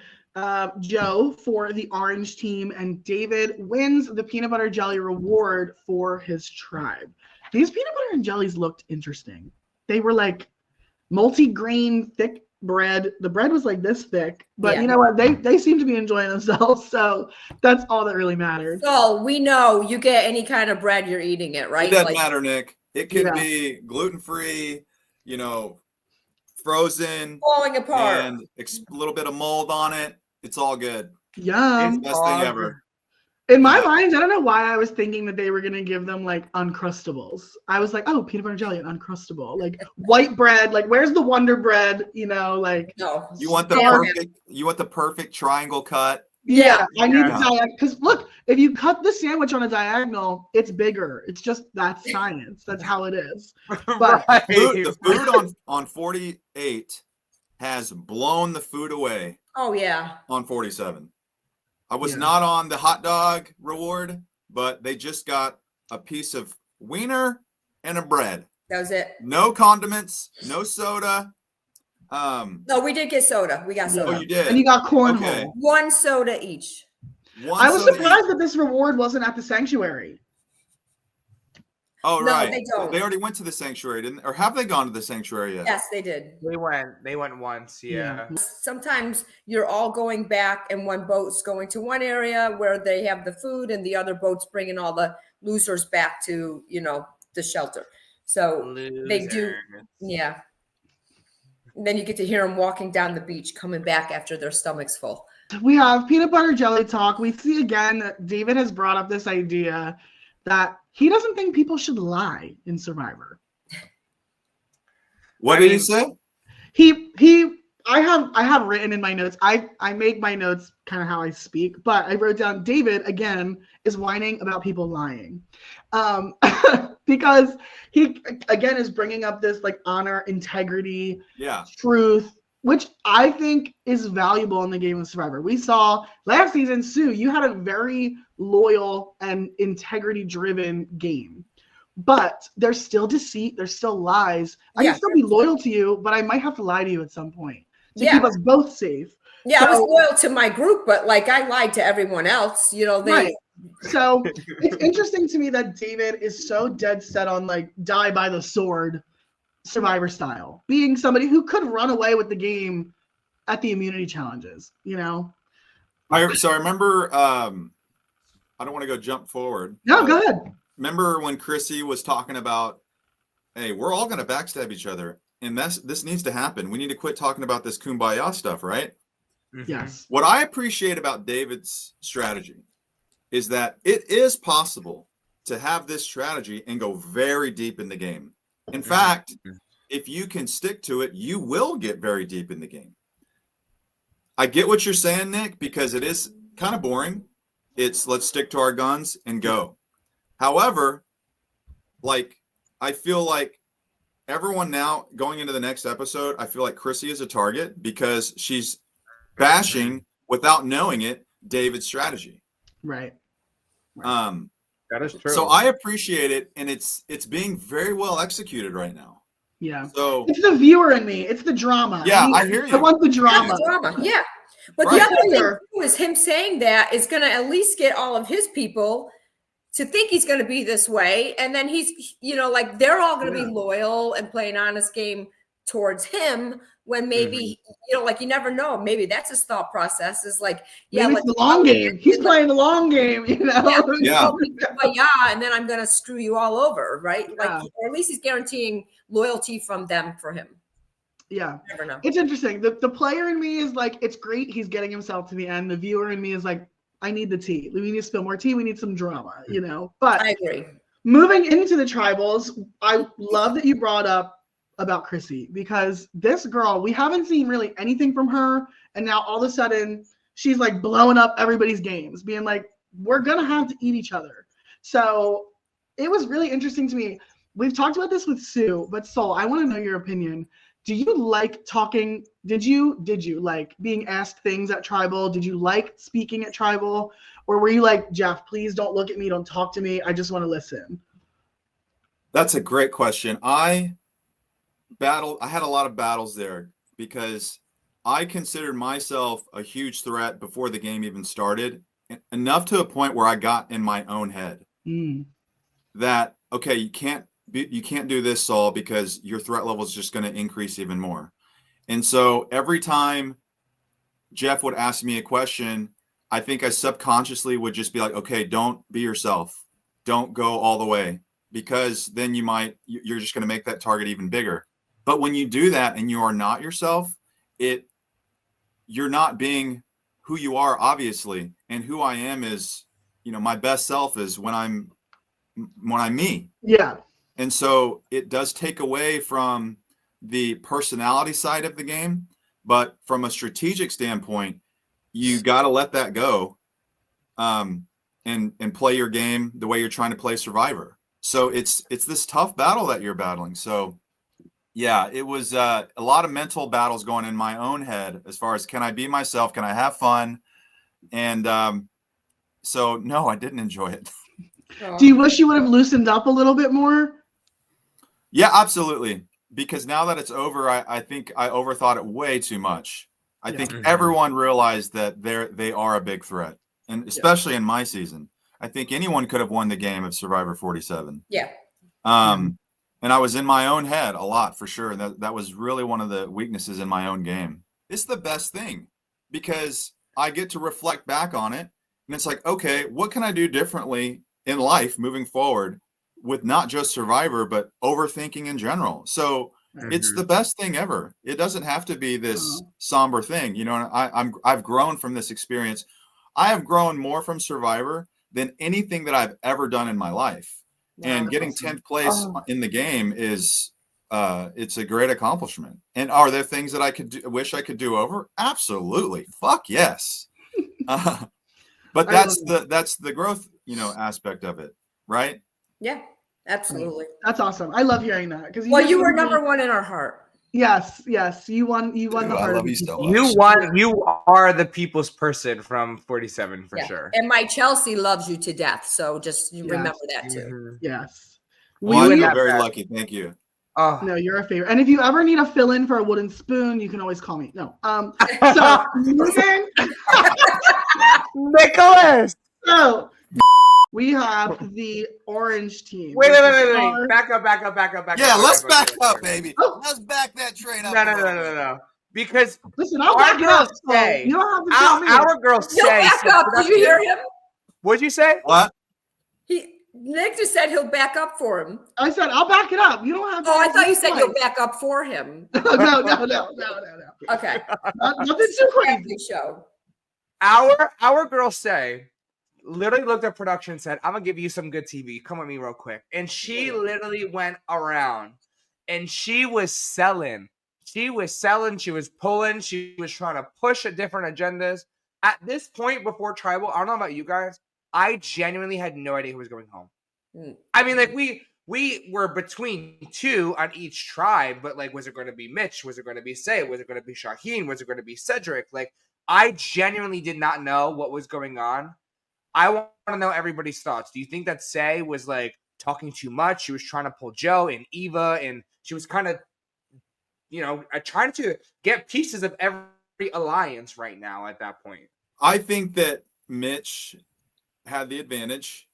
Joe for the orange team, and David wins the peanut butter jelly reward for his tribe. These peanut butter and jellies looked interesting. They were like multi-grain, thick bread. The bread was like this thick, but you know what? They seem to be enjoying themselves, so that's all that really matters. So we know you get any kind of bread, you're eating it, right? It doesn't matter, Nick. It could be gluten-free, frozen, falling apart, and a little bit of mold on it. It's all good. Yum. It's the best thing ever. In my mind, I don't know why I was thinking that they were going to give them like Uncrustables. I was like, oh, peanut butter jelly and Uncrustable, like white bread. Like, where's the Wonder Bread? Like, no. You want the perfect triangle cut. Yeah, I need diagonal. Because look, if you cut the sandwich on a diagonal, it's bigger. It's just that's science. That's how it is. But the food on 48 has blown the food away. Oh yeah. On 47. I was not on the hot dog reward, but they just got a piece of wiener and a bread. That was it. No condiments, no soda. No, we did get soda. We got soda. Oh, you did? And you got cornhole. Okay. One soda each. I was surprised that this reward wasn't at the sanctuary. Oh, no, right. They don't. They already went to the sanctuary, didn't? Or have they gone to the sanctuary yet? Yes, they did. They went once, Sometimes you're all going back and one boat's going to one area where they have the food and the other boat's bringing all the losers back to, the shelter. So they do. Yeah. And then you get to hear them walking down the beach, coming back after their stomach's full. We have peanut butter jelly talk. We see again that David has brought up this idea that he doesn't think people should lie in Survivor. What did he say? I have written in my notes. I make my notes kind of how I speak, but I wrote down David again is whining about people lying, because he again is bringing up this like honor, integrity, truth, which I think is valuable in the game of Survivor. We saw last season, Sue, you had a very loyal and integrity-driven game. But there's still deceit, there's still lies. I can still be loyal to you, but I might have to lie to you at some point to keep us both safe. Yeah, I was loyal to my group, but like I lied to everyone else. You know, right. So it's interesting to me that David is so dead set on like die by the sword Survivor style, being somebody who could run away with the game at the immunity challenges, you know? So I remember, I don't want to go jump forward. No, go ahead. Remember when Chrissy was talking about, hey, we're all going to backstab each other. And this needs to happen. We need to quit talking about this kumbaya stuff, right? Yes. What I appreciate about David's strategy is that it is possible to have this strategy and go very deep in the game. In fact, if you can stick to it, you will get very deep in the game. I get what you're saying, Nick, because it is kind of boring. It's let's stick to our guns and go. However, like I feel like everyone now going into the next episode, I feel like Chrissy is a target because she's bashing without knowing it David's strategy. Right. That is true. So I appreciate it, and it's being very well executed right now. Yeah. So it's the viewer in me. It's the drama. Yeah, I hear you. I want the drama. Yeah. But Right. the other thing too is him saying that is going to at least get all of his people to think he's going to be this way. And then he's, you know, like they're all going to be loyal and play an honest game towards him when maybe, you know, like you never know. Maybe that's his thought process is like, maybe it's the long game. He's playing the long game, you know? Yeah. And then I'm going to screw you all over, right? Like, or at least he's guaranteeing loyalty from them for him. Yeah. Never know. It's interesting. The player in me is like, it's great. He's getting himself to the end. The viewer in me is like, I need the tea. We need to spill more tea. We need some drama, you know? But I agree. Moving into the tribals, I love that you brought up about Chrissy because this girl, we haven't seen really anything from her. And now all of a sudden she's like blowing up everybody's games, being like, we're going to have to eat each other. So it was really interesting to me. We've talked about this with Sue, but Sol, I want to know your opinion. Do you like talking? Did you like being asked things at Tribal? Did you like speaking at Tribal? Or were you like, Jeff, please don't look at me. Don't talk to me. I just want to listen. That's a great question. I had a lot of battles there because I considered myself a huge threat before the game even started, enough to a point where I got in my own head that, okay, you can't do this, Saul, because your threat level is just going to increase even more. And so every time Jeff would ask me a question, I think I subconsciously would just be like, okay, don't be yourself. Don't go all the way, because then you're just going to make that target even bigger. But when you do that and you are not yourself, you're not being who you are, obviously. And who I am is, my best self is when I'm me. Yeah. And so it does take away from the personality side of the game, but from a strategic standpoint, you got to let that go, and play your game the way you're trying to play Survivor. So it's this tough battle that you're battling. So yeah, it was a lot of mental battles going in my own head as far as, can I be myself? Can I have fun? And so no, I didn't enjoy it. Do you wish you would have loosened up a little bit more? Yeah, absolutely. Because now that it's over, I think I overthought it way too much. I think everyone realized that they are a big threat, and especially in my season. I think anyone could have won the game of Survivor 47. Yeah. And I was in my own head a lot, for sure. That was really one of the weaknesses in my own game. It's the best thing because I get to reflect back on it, and it's like, okay, what can I do differently in life moving forward with not just Survivor, but overthinking in general? So it's the best thing ever. It doesn't have to be this somber thing. I've grown from this experience. I have grown more from Survivor than anything that I've ever done in my life. Wow, and getting 10th place in the game is it's a great accomplishment. And are there things that I wish I could do over? Absolutely. Fuck yes. But that's the growth, aspect of it, right? Yeah, absolutely. That's awesome. I love hearing that because you were number one in our heart. Yes, you won. You won the heart. I love you so much. You won. You are the people's person from 47 for sure. And my Chelsea loves you to death. So just remember that too. Yes. Well, I feel very lucky. Thank you. Oh. No, you're a favorite. And if you ever need a fill-in for a wooden spoon, you can always call me. No. So moving. Nicholas. So we have the orange team. Wait. Back up. Yeah, let's back up, back. baby. Oh. Let's back that train up. No. Because listen, I'll our back it girl up. So Say, you don't have to tell me. our girl He'll Say. back up. Did you hear him? What'd you say? What? Nick just said he'll back up for him. I said I'll back it up. You don't have to. Oh, I thought you said twice. you'll back up for him. No. Okay. Nothing too crazy. Big show. Our girl Say literally looked at production and said, I'm gonna give you some good TV. Come with me real quick. And she literally went around and she was selling. She was pulling, she was trying to push at different agendas. At this point before Tribal, I don't know about you guys, I genuinely had no idea who was going home. I mean, like we were between two on each tribe, but like, was it going to be Mitch? Was it going to be Say? Was it going to be Shaheen? Was it going to be Cedric? Like, I genuinely did not know what was going on. I want to know everybody's thoughts. Do you think that Say was like talking too much? She was trying to pull Joe and Eva, and she was kind of, trying to get pieces of every alliance right now at that point. I think that Mitch had the advantage,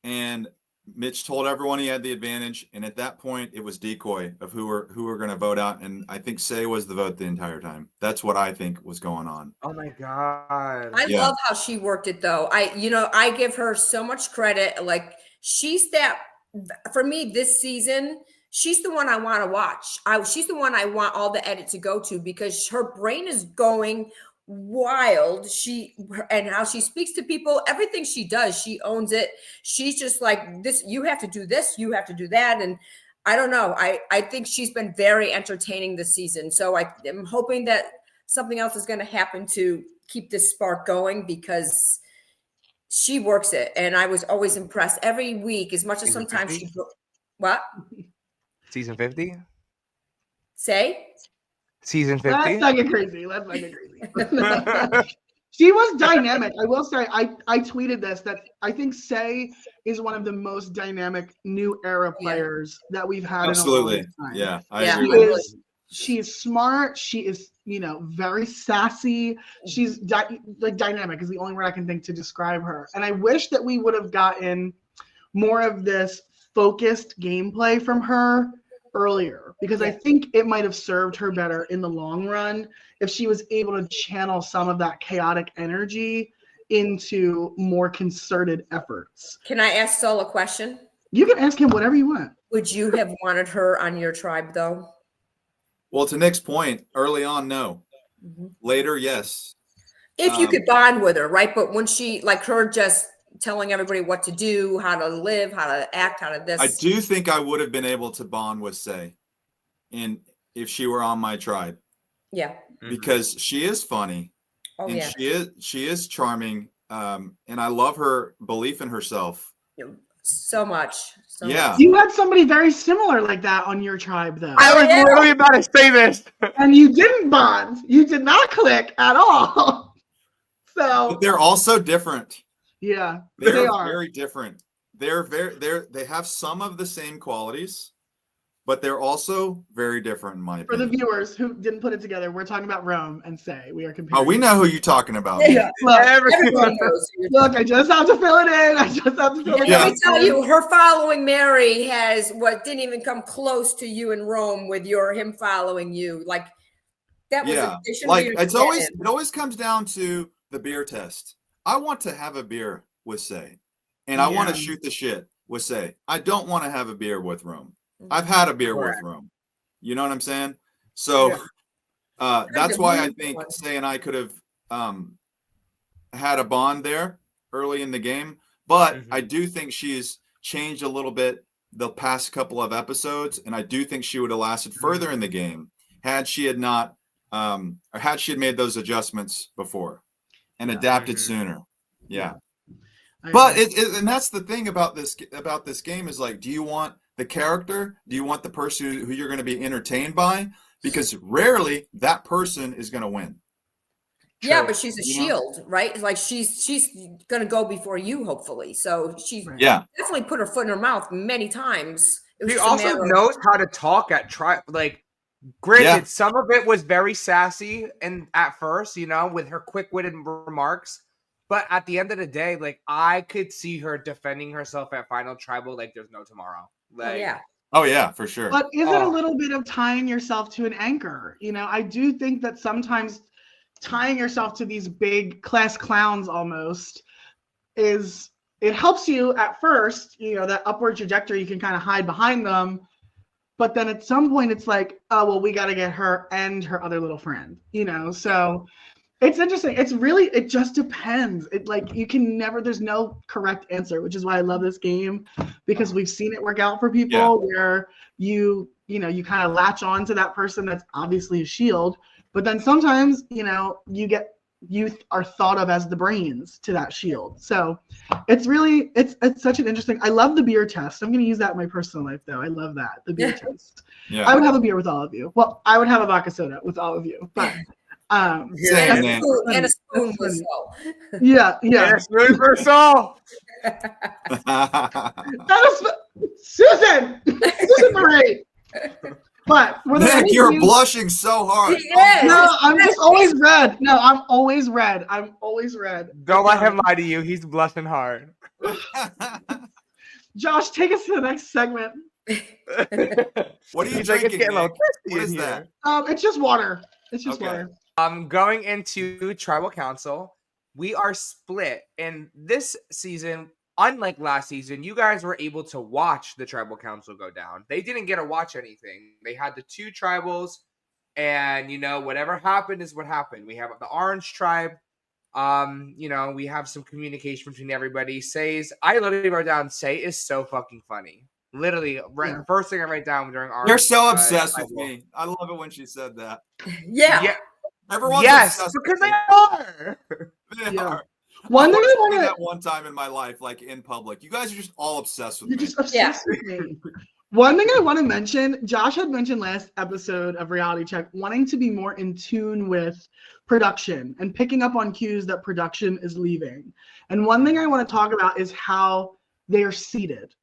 and Mitch told everyone he had the advantage, and at that point it was decoy of who were going to vote out, and I think Say was the vote the entire time. That's what I think was going on. Oh my god. I love how she worked it though. I give her so much credit. Like she's that for me this season. She's the one I want to watch. She's the one I want all the edit to go to because her brain is going wild. And how she speaks to people, everything she does, she owns it. She's just like this. You have to do this. You have to do that. And I don't know. I think she's been very entertaining this season. So I'm hoping that something else is going to happen to keep this spark going because she works it. And I was always impressed every week, as much as sometimes she. What? Season 50? Say? Season 50? Let's not get crazy. She was dynamic. I will say, I tweeted this, that I think Say is one of the most dynamic new era players that we've had. Absolutely. In a long time. Yeah, I agree. She is smart. She is, very sassy. She's dynamic is the only word I can think to describe her. And I wish that we would have gotten more of this focused gameplay from her earlier, because I think it might have served her better in the long run if she was able to channel some of that chaotic energy into more concerted efforts. Can I ask Saul a question? You can ask him whatever you want. Would you have wanted her on your tribe though? Well, to Nick's point, early on, no. Later, yes. If you could bond with her, right? But when she, like her just telling everybody what to do, how to live, how to act, how to this. I do think I would have been able to bond with Say, and if she were on my tribe. Yeah. Because she is funny. Oh, and yeah. she is charming. And I love her belief in herself. So much. Yeah. You had somebody very similar like that on your tribe, though. I was literally about to say this. And you didn't bond. You did not click at all. So But they're also different. Yeah, They are very different. They have some of the same qualities, but they're also very different in my For opinion. the viewers who didn't put it together, we're talking about Rome and Say. We are comparing. Oh, we know who you're talking about. Yeah. Look, Everyone knows. look, I just have to fill it in. Let me tell you, her following Mary has what didn't even come close to you in Rome with him following you. Like that was it always comes down to the beer test. I want to have a beer with Say, and I want to shoot the shit with Say. I don't want to have a beer with Rome. I've had a beer with Rome. You know what I'm saying? So that's why I think Say and I could have had a bond there early in the game. But I do think she's changed a little bit the past couple of episodes, and I do think she would have lasted further in the game had she had not or had she had made those adjustments before and adapted sooner. Yeah. But and that's the thing about this game is like, do you want the character? Do you want the person who you're going to be entertained by? Because rarely that person is going to win. Yeah, but she's a shield, right? Like she's going to go before you, hopefully. So she's definitely put her foot in her mouth many times She just a also matter of- knows how to talk at like. Granted, some of it was very sassy and at first, with her quick-witted remarks. But at the end of the day, like, I could see her defending herself at Final Tribal like there's no tomorrow. Like, oh yeah, for sure. But is it a little bit of tying yourself to an anchor? I do think that sometimes tying yourself to these big class clowns almost it helps you at first, that upward trajectory, you can kind of hide behind them. But then at some point it's like, oh, well, we got to get her and her other little friend, so it's interesting. It just depends. You can never, there's no correct answer, which is why I love this game, because we've seen it work out for people where you kind of latch on to that person that's obviously a shield. But then sometimes, you are thought of as the brains to that shield. So it's such an interesting, I love the beer test. I'm going to use that in my personal life though. I love that. The beer test. Yeah. I would have a beer with all of you. Well, I would have a vodka soda with all of you, but and a spoon for soul. Yeah. And a spoon for soul. Susan Marie. But Nick, you're blushing so hard. No, I'm just always red. No, I'm always red. Don't let him lie to you. He's blushing hard. Josh, take us to the next segment. What are you drinking? Like, it's getting a little thirsty what is in that? It's just water. It's just water. Going into Tribal Council, we are split. And this season, unlike last season, you guys were able to watch the Tribal Council go down. They didn't get to watch anything. They had the 2 tribals, and whatever happened is what happened. We have the Orange Tribe. We have some communication between everybody. I literally wrote down, Say is so fucking funny. Literally, first thing I write down during Orange. You're so obsessed with me. I love it when she said that. Yeah. Everyone's obsessed because with they are. They are. One thing I want want that one time in my life, like in public. You guys are just all obsessed with me. You're just obsessed with me. One thing I want to mention, Josh had mentioned last episode of Reality Check, wanting to be more in tune with production and picking up on cues that production is leaving. And one thing I want to talk about is how they are seated.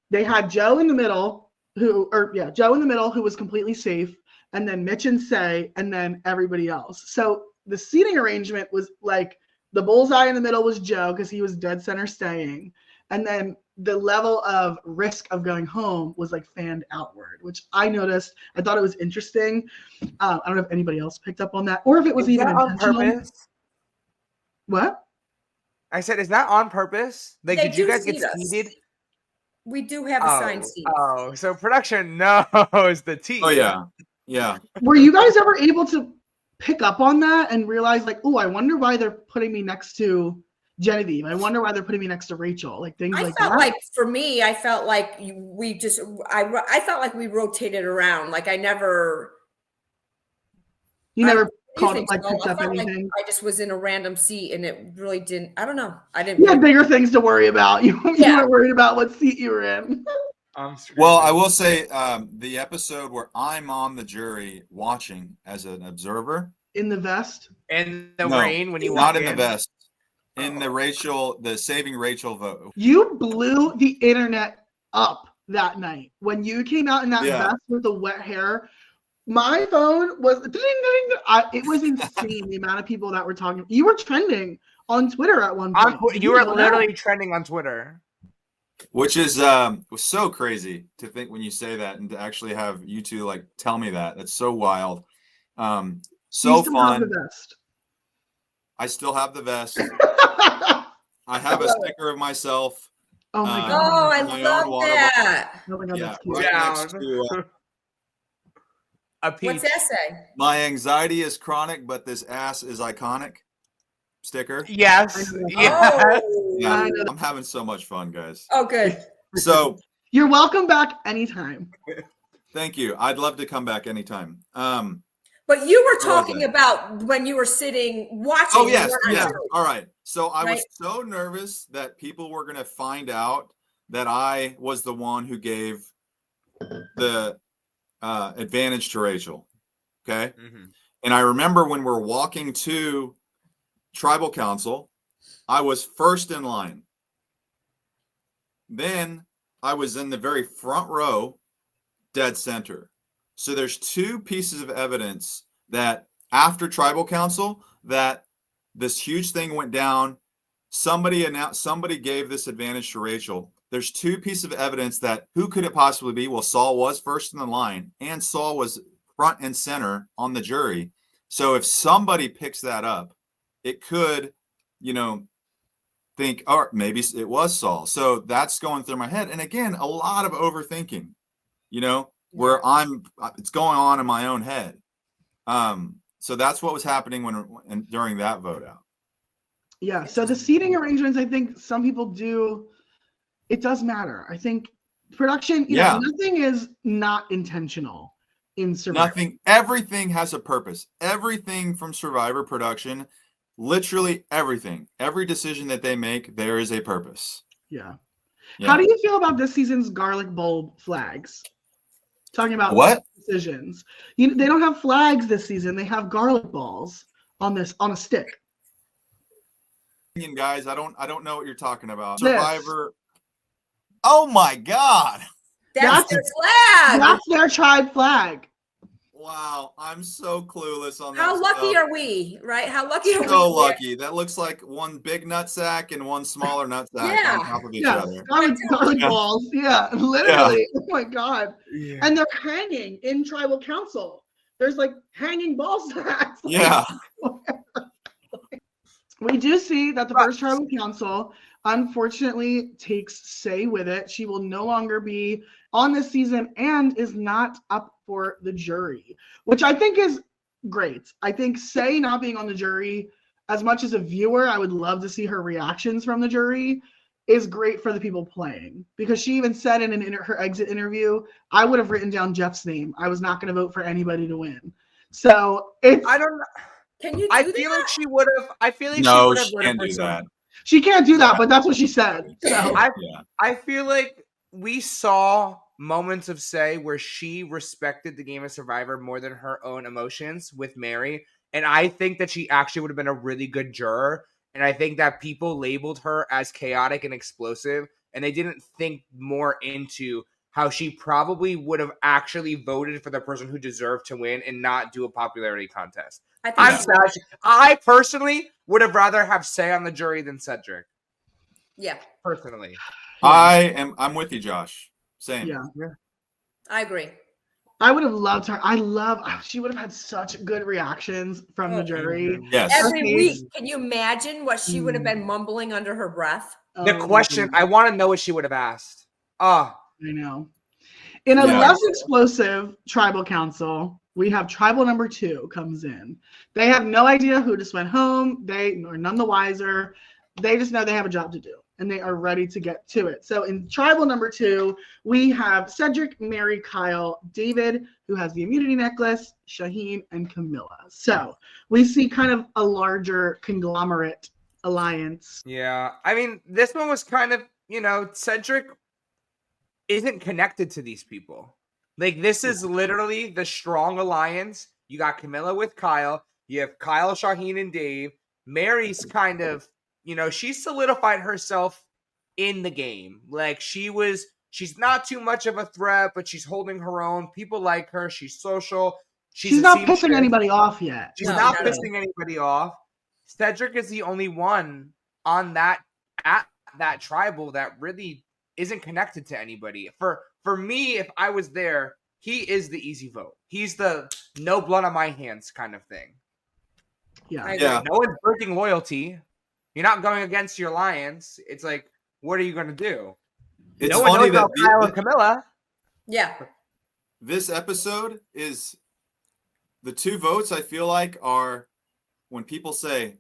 They had Joe in the middle, who was completely safe, and then Mitch and Say, and then everybody else. So the seating arrangement was like, the bullseye in the middle was Joe because he was dead center staying. And then the level of risk of going home was like fanned outward, which I noticed. I thought it was interesting. I don't know if anybody else picked up on that or if it was even intentional. On purpose? What? I said, is that on purpose? Like, did you guys get seated? We do have assigned seats. Oh, so production knows the tea. Oh, yeah. Yeah. Were you guys ever able to pick up on that and realize, like, oh, I wonder why they're putting me next to Genevieve. I wonder why they're putting me next to Rachel. Like things like that. I felt like, for me, I felt like I felt like we rotated around. Like I never. You never picked up anything. I just was in a random seat and it really didn't. I don't know. I didn't. You had bigger things to worry about. You weren't worried about what seat you were in. Well, I will say the episode where I'm on the jury watching as an observer. In the vest? In the rain when you walk not in the vest. In the saving Rachel vote. You blew the internet up that night. When you came out in that vest with the wet hair, my phone was it was insane the amount of people that were talking. You were trending on Twitter at one point. You were literally trending on Twitter. Which is was so crazy to think when you say that and to actually have you two like tell me that. That's so wild. So fun. Have the vest. I still have the vest. I have a sticker of myself. Oh my god! Oh, I love that. Oh my god, yeah, that's cute. right next to a peach. What's that say? My anxiety is chronic, but this ass is iconic. Sticker. Yes. Oh, yeah, I'm having so much fun, guys. Oh, good. So you're welcome back anytime. Thank you. I'd love to come back anytime. But you were talking about when you were sitting watching. Oh, yes. Yeah. All right. So I was so nervous that people were going to find out that I was the one who gave the advantage to Rachel. Okay. Mm-hmm. And I remember when we're walking to Tribal Council, I was first in line. Then I was in the very front row, dead center. So there's two pieces of evidence that after tribal council that this huge thing went down. Somebody gave this advantage to Rachel. There's two pieces of evidence that who could it possibly be? Well, Saul was first in the line, and Saul was front and center on the jury. So if somebody picks that up, it could, think, or maybe it was Saul. So that's going through my head. And again, a lot of overthinking, where it's going on in my own head. So that's what was happening during that vote out. Yeah. So the seating arrangements, I think some people do. It does matter. I think production, nothing is not intentional in Survivor. Nothing. Everything has a purpose. Everything from Survivor production, literally everything. Every decision that they make, there is a purpose. Yeah. How do you feel about this season's garlic bulb flags? Talking about what decisions. They don't have flags this season. They have garlic balls on a stick. Guys, I don't know what you're talking about. This. Survivor. Oh my God. That's their flag. That's their tribe flag. Wow, I'm so clueless on that. How lucky are we, right? How lucky are we? So lucky. That looks like one big nutsack and one smaller nutsack on top of each other. Garlic balls. Yeah, literally. Yeah. Oh my God. Yeah. And they're hanging in tribal council. There's like hanging ball sacks. Yeah. We do see that the first tribal council unfortunately takes Say with it. She will no longer be on this season and is not up for the jury, which I think is great. I think Say not being on the jury, as much as a viewer, I would love to see her reactions from the jury, is great for the people playing, because she even said in her exit interview, I would have written down Jeff's name. I was not going to vote for anybody to win. So it's, I don't know. Can you? I feel like she would have. I feel like no, she would have can't do that. She can't do that, but that's what she said. So I feel like we saw moments of Say where she respected the game of Survivor more than her own emotions with Mary. And I think that she actually would have been a really good juror. And I think that people labeled her as chaotic and explosive, and they didn't think more into how she probably would have actually voted for the person who deserved to win and not do a popularity contest. I personally would have rather have Say on the jury than Cedric. Yeah. Personally. I'm with you, Josh. Same. Yeah. I agree. I would have loved her. She would have had such good reactions from the jury. Yes. Every week. Can you imagine what she would have been mumbling under her breath? The question, I want to know what she would have asked. I know. In a less explosive tribal council, we have tribal number 2 comes in. They have no idea who just went home. They are none the wiser. They just know they have a job to do, and they are ready to get to it. So in tribal number 2, we have Cedric, Mary, Kyle, David, who has the immunity necklace, Shaheen, and Camilla. So we see kind of a larger conglomerate alliance. Yeah. I mean, this one was kind of, Cedric isn't connected to these people. Like, this is literally the strong alliance. You got Camilla with Kyle. You have Kyle, Shaheen, and Dave. Mary's kind of, she solidified herself in the game. Like, she's not too much of a threat, but she's holding her own. People like her. She's social. She's not pissing anybody off yet. She's not pissing anybody off. Cedric is the only one at that tribal that really isn't connected to anybody. For me, if I was there, he is the easy vote. He's the no blood on my hands kind of thing. Yeah. No one's breaking loyalty. You're not going against your alliance. It's like, what are you going to do? It's funny that Kyle and Camilla. Yeah. This episode is the 2 votes I feel like are when people say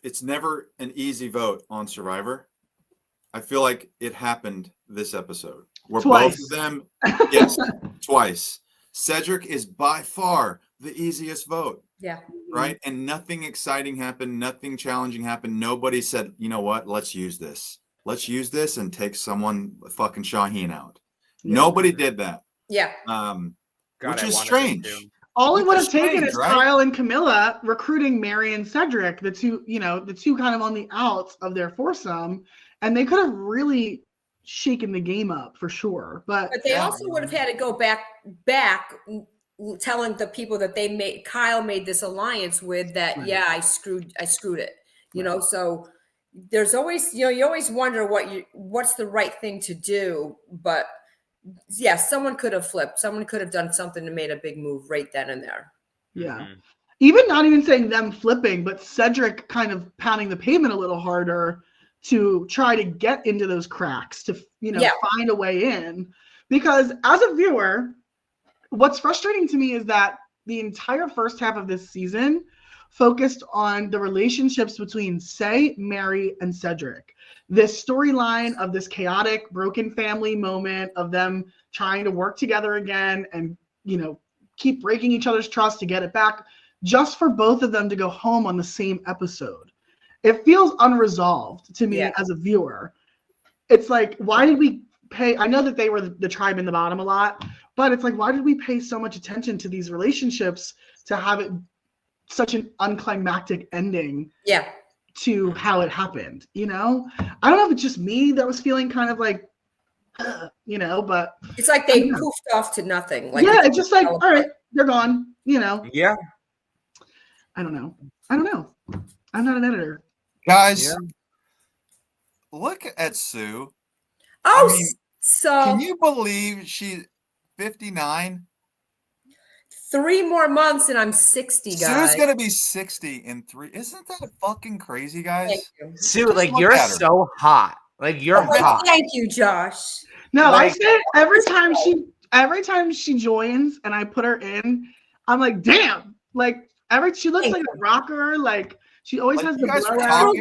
it's never an easy vote on Survivor. I feel like it happened this episode where both of them, twice. Cedric is by far the easiest vote. Yeah. Right? And nothing exciting happened. Nothing challenging happened. Nobody said, you know what? Let's use this. Let's use this and take someone fucking Shaheen out. Yeah. Nobody did that. Yeah. Which is strange. All it would have taken is Kyle and Camilla recruiting Mary and Cedric, the two kind of on the outs of their foursome, and they could have really shaken the game up for sure. But they also would have had to go back telling the people that Kyle made this alliance with that, right. Yeah, I screwed it. You know, so there's always, you always wonder what's the right thing to do. But yeah, someone could have flipped. Someone could have done something and made a big move right then and there. Yeah. Mm-hmm. Even not even saying them flipping, but Cedric kind of pounding the pavement a little harder to try to get into those cracks to, find a way in. Because as a viewer, what's frustrating to me is that the entire first half of this season focused on the relationships between Say, Mary, and Cedric. This storyline of this chaotic, broken family moment of them trying to work together again and, keep breaking each other's trust to get it back, just for both of them to go home on the same episode. It feels unresolved to me as a viewer. It's like, why did we pay? I know that they were the tribe in the bottom a lot, but it's like, why did we pay so much attention to these relationships to have it such an unclimactic ending to how it happened? I don't know if it's just me that was feeling kind of like, but it's like they poofed off to nothing. Like it's just like, all right, they're gone, Yeah. I don't know. I'm not an editor. Guys, look at Sue. Oh, can you believe she's 59? 3 more months and I'm 60, guys. Sue's gonna be 60 in 3. Isn't that fucking crazy, guys? Sue, like, you're so hot. Like, you're hot. Thank you, Josh. No, I say every time she joins and I put her in, I'm like, damn. Like she looks like a rocker. Like she always has the blowout.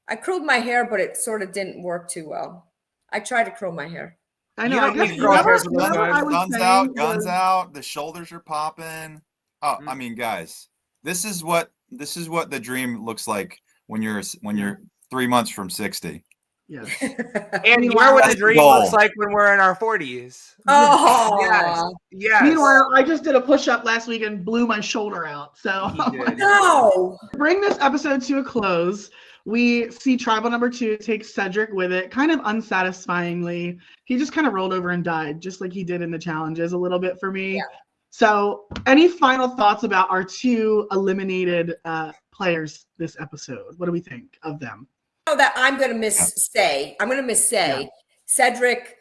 I curled my hair, but it sort of didn't work too well. I tried to curl my hair. I know. I guess guns out. The shoulders are popping. Oh, I mean, guys, this is what the dream looks like when you're 3 months from 60. Yes. And you're what the dream looks like when we're in our 40s. Oh, yes. Meanwhile, I just did a push-up last week and blew my shoulder out. So no. Bring this episode to a close. We see tribal number 2 take Cedric with it, kind of unsatisfyingly. He just kind of rolled over and died, just like he did in the challenges a little bit for me. Yeah. So any final thoughts about our 2 eliminated players this episode? What do we think of them? That I'm going to miss Say. I'm going to miss Say. Yeah. Cedric,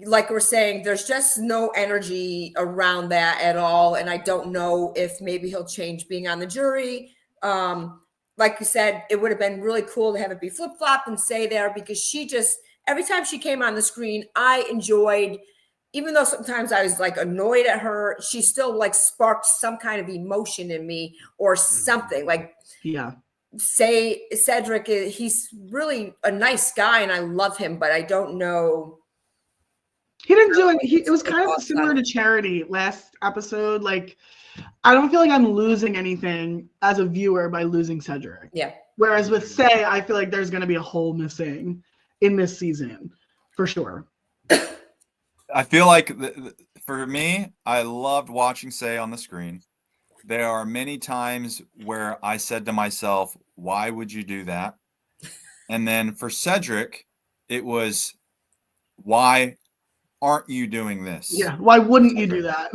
like we're saying, there's just no energy around that at all. And I don't know if maybe he'll change being on the jury. Like you said, it would have been really cool to have it be flip-flop and Say there, because she just, every time she came on the screen, I enjoyed, even though sometimes I was like annoyed at her, she still like sparked some kind of emotion in me or something. Like, Say Cedric, he's really a nice guy and I love him, but I don't know. He didn't do it. It was kind of similar to Charity last episode. Like, I don't feel like I'm losing anything as a viewer by losing Cedric. Yeah. Whereas with Say, I feel like there's going to be a hole missing in this season for sure. I feel like for me, I loved watching Say on the screen. There are many times where I said to myself, why would you do that? And then for Cedric, it was, why aren't you doing this? Yeah. Why wouldn't you do that?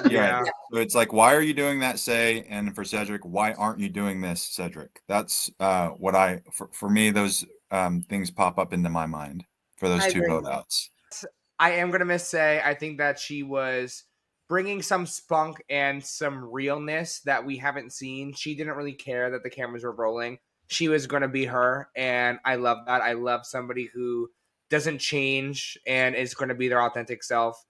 Yeah. So it's like, why are you doing that, Say? And for Cedric, why aren't you doing this, Cedric? That's what for me, those things pop up into my mind for those 2 vote outs. I am going to miss Say. I think that she was bringing some spunk and some realness that we haven't seen. She didn't really care that the cameras were rolling. She was going to be her, and I love that. I love somebody who doesn't change and is going to be their authentic self.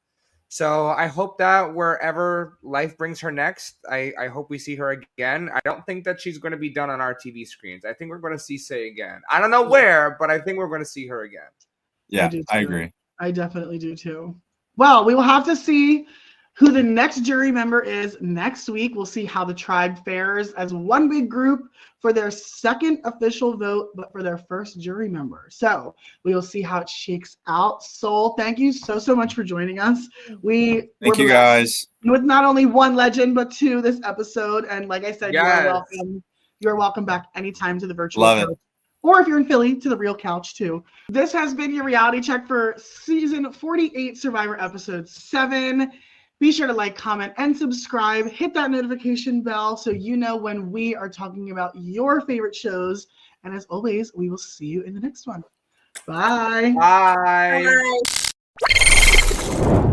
So I hope that wherever life brings her next, I hope we see her again. I don't think that she's going to be done on our TV screens. I think we're going to see Say again. I don't know where, but I think we're going to see her again. Yeah, I agree. I definitely do too. Well, we will have to see who the next jury member is next week. We'll see how the tribe fares as one big group for their second official vote, but for their first jury member. So we will see how it shakes out. Soul, thank you so much for joining us. Thank you guys. With not only 1 legend, but 2 this episode. And like I said, you're welcome. You're welcome back anytime to the virtual show. Or if you're in Philly, to the Real Couch too. This has been your reality check for season 48, Survivor episode 7. Be sure to like, comment, and subscribe. Hit that notification bell so you know when we are talking about your favorite shows. And as always, we will see you in the next one. Bye. Bye. Bye.